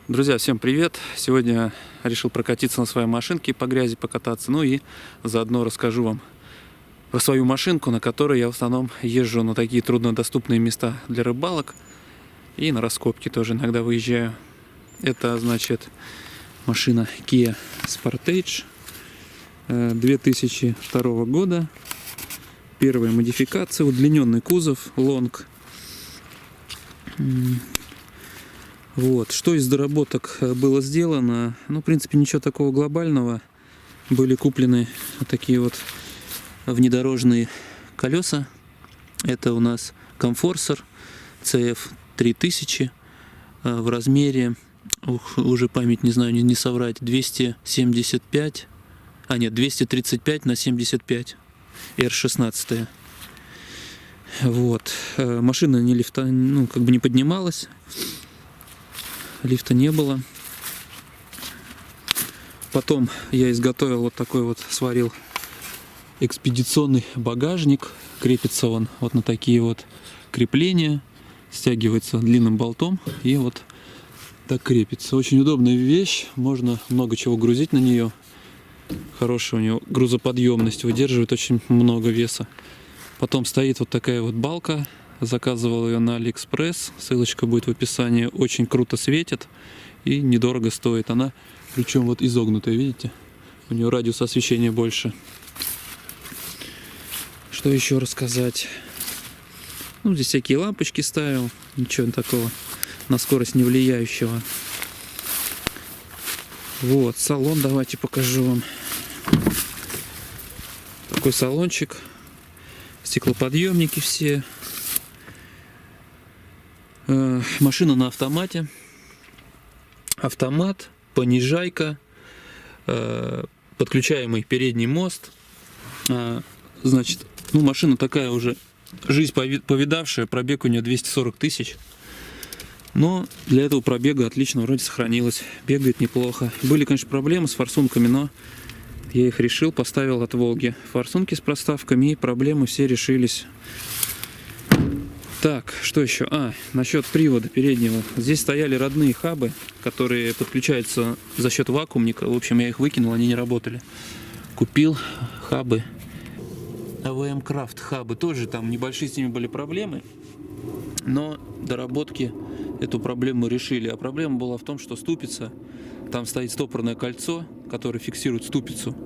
Друзья, всем привет! Сегодня решил прокатиться на своей машинке, по грязи покататься, ну и заодно расскажу вам про свою машинку, на которой я в основном езжу на такие труднодоступные места для рыбалок и на раскопки тоже иногда выезжаю. Это, значит, машина Kia Sportage 2002 года. Первая модификация, удлиненный кузов, лонг. Вот. Что из доработок было сделано? Ну, в принципе, ничего такого глобального. Были куплены вот такие вот внедорожные колеса. Это у нас Comforser CF3000 в размере, уже память не знаю, не соврать, 235 на 75 R16. Вот. Машина не не поднималась. Лифта не было. Потом я изготовил вот такой вот, сварил экспедиционный багажник. Крепится он вот на такие вот крепления. Стягивается длинным болтом и вот так крепится. Очень удобная вещь. Можно много чего грузить на нее. Хорошая у нее грузоподъемность. Выдерживает очень много веса. Потом стоит вот такая вот балка. Заказывал ее на AliExpress, ссылочка будет в описании. Очень круто светит и недорого стоит. Она причем вот изогнутая, видите? У нее радиус освещения больше. Что еще рассказать? Ну, здесь всякие лампочки ставил, ничего такого на скорость не влияющего. Вот, салон давайте покажу вам. Такой салончик. Стеклоподъемники все. Машина на автомате. Автомат, понижайка, подключаемый передний мост. Значит, ну, машина такая уже, жизнь повидавшая, пробег у нее 240 тысяч. Но для этого пробега отлично вроде сохранилась, бегает неплохо. Были, конечно, проблемы с форсунками, но я их решил, поставил от Волги форсунки с проставками, и проблемы все решились. Так, что еще? Насчет привода переднего. Здесь стояли родные хабы, которые подключаются за счет вакуумника. В общем, я их выкинул, они не работали. Купил хабы. AVM Craft хабы. Тоже там небольшие с ними были проблемы. Но доработки эту проблему решили. А проблема была в том, что ступица, там стоит стопорное кольцо, которое фиксирует ступицу.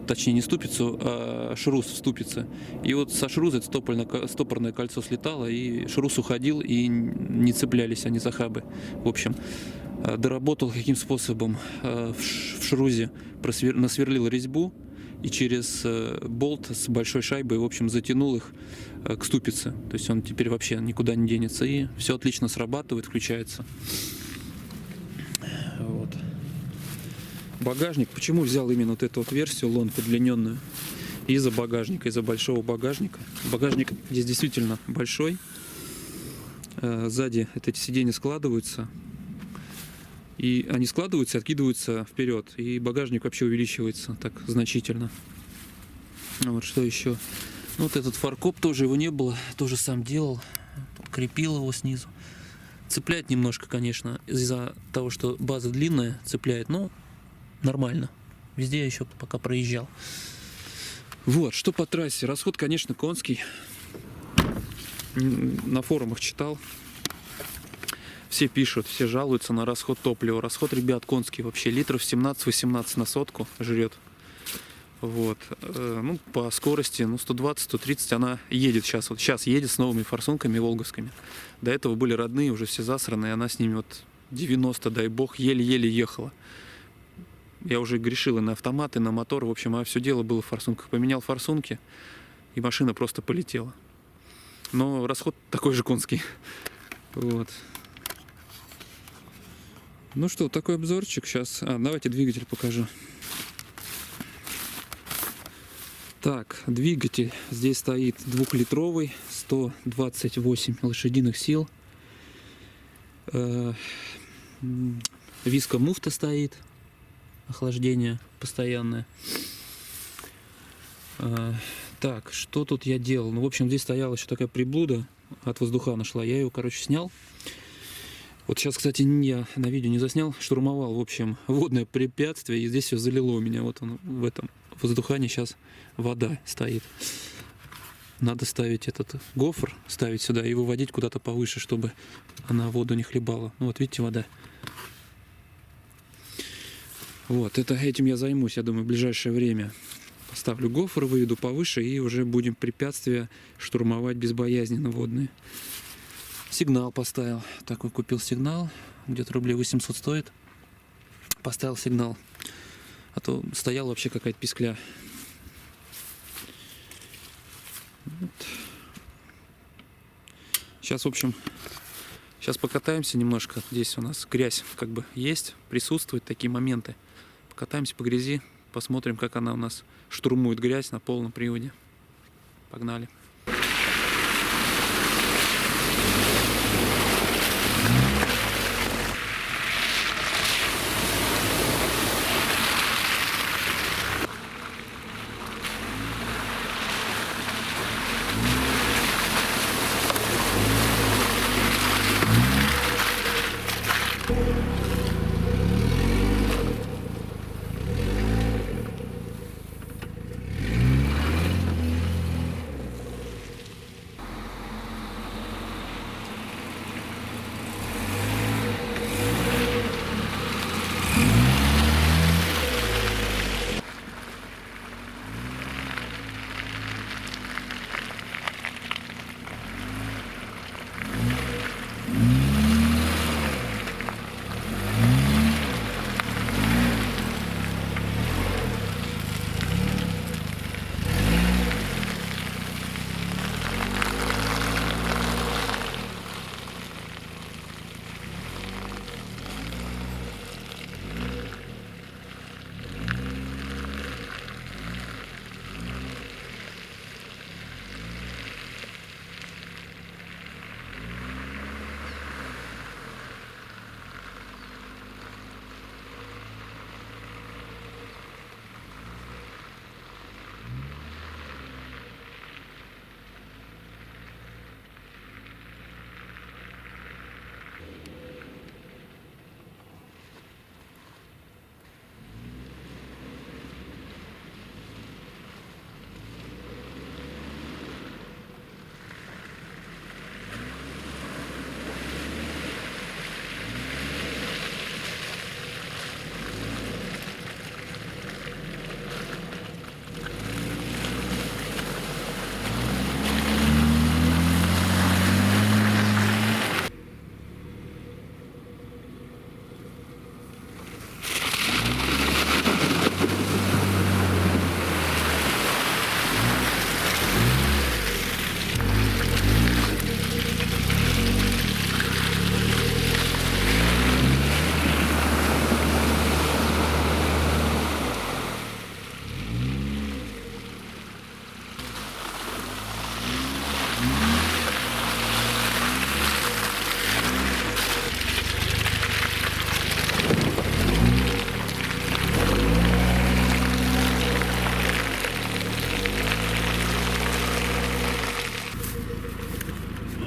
Точнее, не ступицу, а шрус в ступице. И вот со шруза это стопорное кольцо слетало, и шрус уходил, и не цеплялись они за хабы. В общем, доработал каким способом. В шрузе насверлил резьбу, и через болт с большой шайбой, в общем, затянул их к ступице. То есть он теперь вообще никуда не денется, и все отлично срабатывает, включается. Вот. Багажник. Почему взял именно вот эту вот версию, лонг удлиненную? Из-за багажника, из-за большого багажника. Багажник здесь действительно большой. Сзади эти сиденья складываются. И они складываются, откидываются вперед. И багажник вообще увеличивается так значительно. Вот что еще. Вот этот фаркоп тоже, его не было. Тоже сам делал. Крепил его снизу. Цепляет немножко, конечно, из-за того, что база длинная, цепляет. Но нормально. Везде я еще пока проезжал. Вот, что по трассе. Расход, конечно, конский. На форумах читал. Все пишут, все жалуются на расход топлива. Расход, ребят, конский вообще. Литров 17-18 на сотку жрет. Вот. Ну, по скорости, 120-130 она едет сейчас. Вот сейчас едет с новыми форсунками волговскими. До этого были родные, уже все засранные. Она с ними вот 90, дай бог, еле-еле ехала. Я уже грешил и на автомат, и на мотор. В общем, все дело было в форсунках. Поменял форсунки, и машина просто полетела. Но расход такой же конский. Вот. Ну что, такой обзорчик сейчас. Давайте двигатель покажу. Так, двигатель здесь стоит 2-литровый, 128 лошадиных сил. Виска муфта стоит. Охлаждение постоянное. Так, что тут я делал? Ну, в общем, здесь стояла еще такая приблуда. От воздуха нашла. Я ее, короче, снял. Вот сейчас, кстати, я на видео не заснял, штурмовал, в общем, водное препятствие, и здесь все залило у меня. Вот он в этом воздухане сейчас вода стоит. Надо ставить этот гофр, ставить сюда и выводить куда-то повыше, чтобы она воду не хлебала. Ну, вот видите, вода. Вот, этим я займусь, я думаю, в ближайшее время. Поставлю гофр, выведу повыше, и уже будем препятствия штурмовать безбоязненно водные. Сигнал поставил. Такой купил сигнал. Где-то рублей 800 стоит. Поставил сигнал. А то стояла вообще какая-то пискля. Вот. Сейчас, в общем, сейчас покатаемся немножко. Здесь у нас грязь как бы есть, присутствуют такие моменты. Покатаемся по грязи, посмотрим, как она у нас штурмует грязь на полном приводе. Погнали.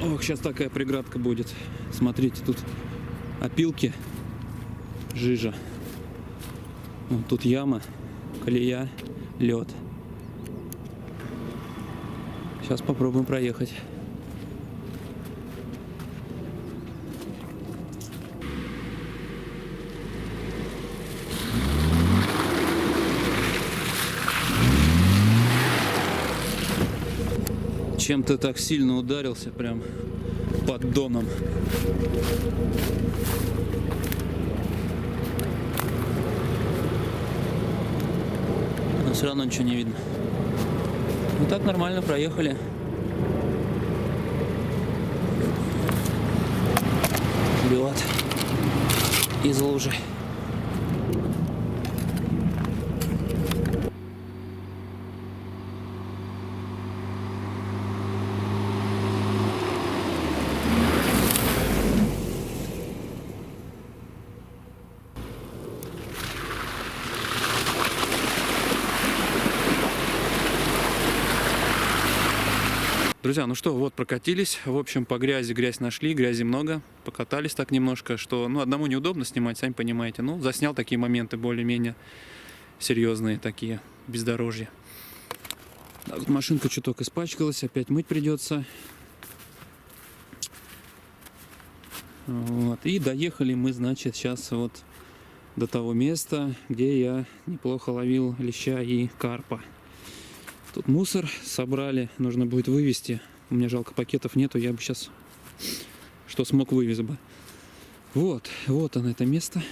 Ох, сейчас такая преградка будет. Смотрите, тут опилки, жижа. Вот тут яма, колея, лед. Сейчас попробуем проехать. Чем-то так сильно ударился прям поддоном. Но все равно ничего не видно. Ну так нормально проехали. Лед из лужи. Друзья, ну что, вот прокатились. В общем, по грязи грязь нашли, грязи много. Покатались так немножко, что, ну, одному неудобно снимать, сами понимаете. Ну, заснял такие моменты более-менее серьезные такие, бездорожья. Так, вот машинка чуток испачкалась, опять мыть придется. Вот. И доехали мы, значит, сейчас вот до того места, где я неплохо ловил леща и карпа. Тут мусор собрали, нужно будет вывести. У меня жалко пакетов нету, я бы сейчас что смог вывез бы. Вот оно это место.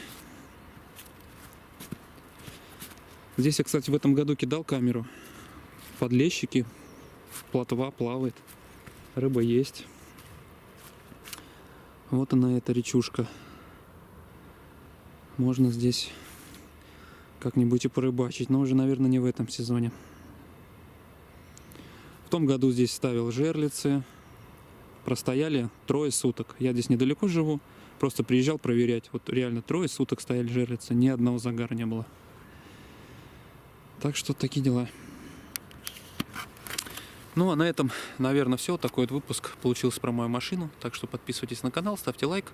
Здесь я, кстати, в этом году кидал камеру. Подлещики, плотва плавает, рыба есть. Вот она, эта речушка. Можно здесь как-нибудь и порыбачить, но уже, наверное, не в этом сезоне. В том году здесь ставил жерлицы. Простояли 3 суток. Я здесь недалеко живу. Просто приезжал проверять. Вот реально 3 суток стояли жерлицы. Ни одного загара не было. Так что такие дела. Ну а на этом, наверное, все. Такой вот выпуск получился про мою машину. Так что подписывайтесь на канал, ставьте лайк.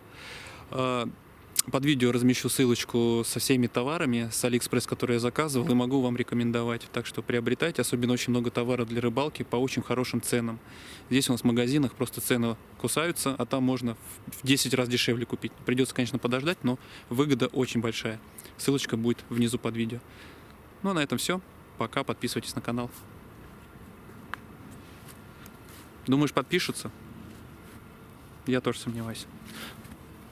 Под видео размещу ссылочку со всеми товарами с Алиэкспресс, которые я заказывал, и могу вам рекомендовать. Так что приобретайте, особенно очень много товаров для рыбалки по очень хорошим ценам. Здесь у нас в магазинах просто цены кусаются, а там можно в 10 раз дешевле купить. Придется, конечно, подождать, но выгода очень большая. Ссылочка будет внизу под видео. Ну а на этом все. Пока, подписывайтесь на канал. Думаешь, подпишутся? Я тоже сомневаюсь.